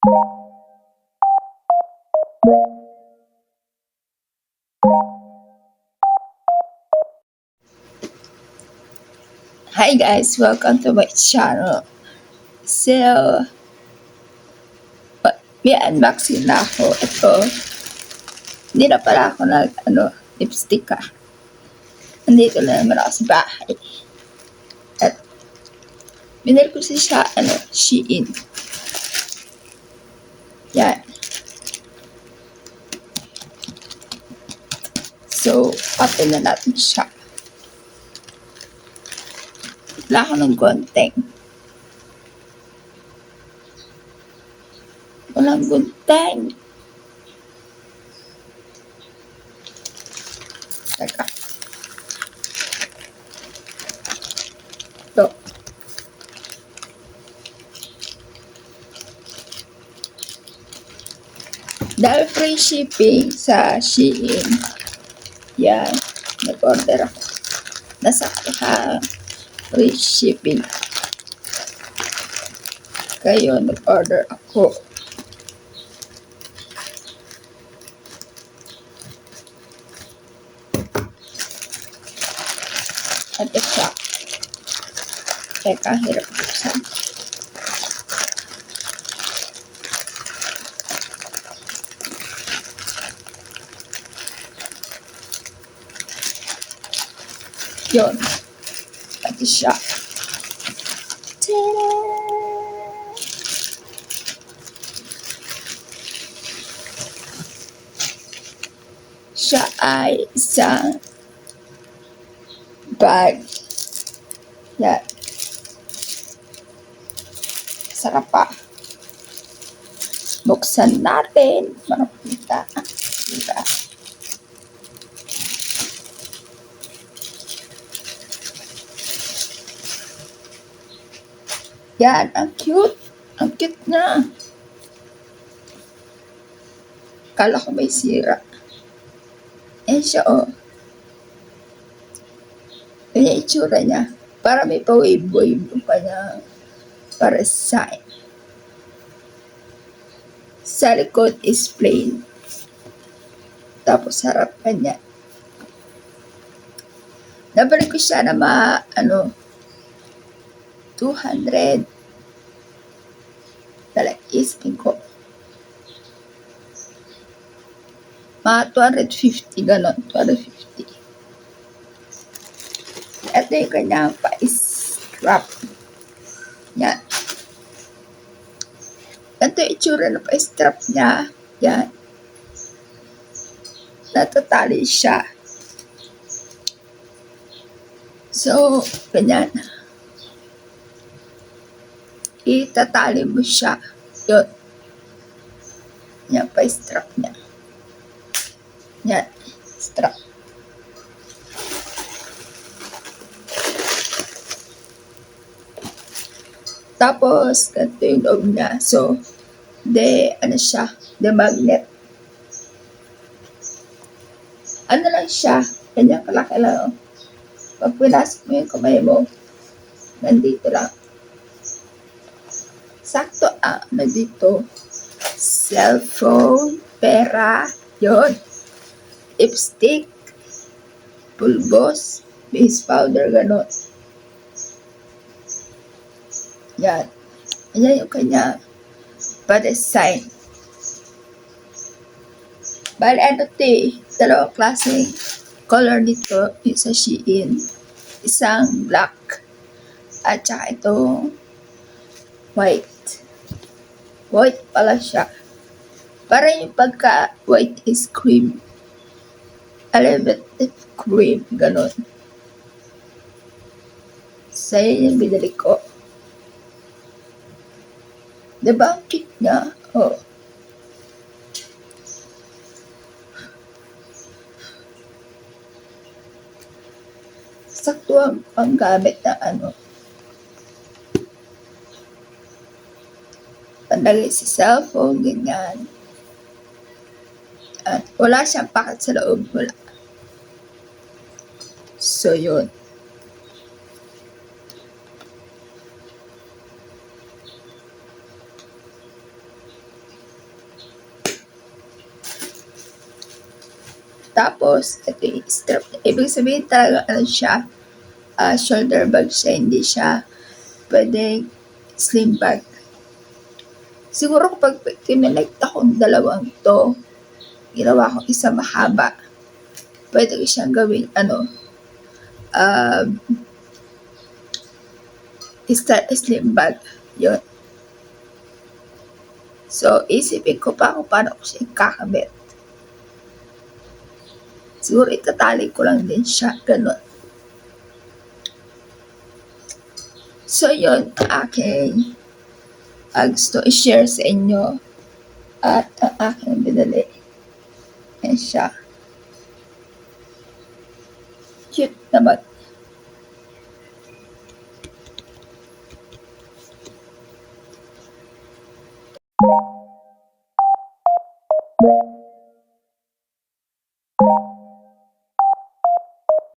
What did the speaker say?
Hi guys, welcome to my channel. So, may unboxing na ako. Ito, hindi na pala ako lipstick ka. Nandito na naman ako sa bahay. At, binili ko siya, Shein. Yan. So, open na natin siya. Wala ako ng gunting. Walang gunting. Teka. Ito. Dahil free shipping sa Shein, yan, nag-order ako. Nasa free shipping. Kayo, nag-order ako. At siya. Teka, hirap buksan. Yun. At siya. Ta-da! Siya ay isang bag. Yan. Sarap pa. Buksan natin para makita. Diba? Yan. Ang cute. Ang cute na. Kala ko may sira. Yan siya, oh. Yan yung itsura niya. Para may pa-wave-wave yung kanya para sign. Sa likod is plain. Tapos harapan niya. Nabalik ko siya na 200. Isipin ko. Mga 250, gano'n. 250. Ito yung kanyang pa-strap. Yan. Ito yung itsura na pa-strap niya. Yan. Natatali siya. So, ganyan. Itatali mo siya. Yun. Yan pa-strap niya. Yan. Strap. Tapos, ganito yung loob niya. So, the magnet. Ano lang siya, ganyan kalaki lang. Pag pinasok mo yung kamay mo, nandito lang. Sakto, nandito. Cellphone, pera, yon, lipstick, pulbos, base powder, gano'n. Yan. Yan yung kanya pa-design. Bale, dalawang klaseng color nito yung sa Shein. Isang black at saka itong white. White pala siya. Para yung pagka-white is cream. A little bit cream, gano'n. So, yun yung binili ko. Diba ang cute niya? Oh. Sakto ang panggamit na pandagay sa cellphone, ganyan. At wala siyang packet sa loob. Wala. So, yun. Tapos, ito yung strap. Ibig sabihin talaga, ano siya, shoulder bag siya, hindi siya pwedeng slim bag. Siguro kapag kinonect akong dalawang to, ginawa ko isa mahaba, pwede ko siyang gawing um, slim bag. Yun. So, isipin ko pa kung paano ko siya ikakabit. Siguro itatali ko lang din siya, ganun. So, yun ang aking gusto i-share sa inyo at ang aking binili. Ayan siya. Cute naman.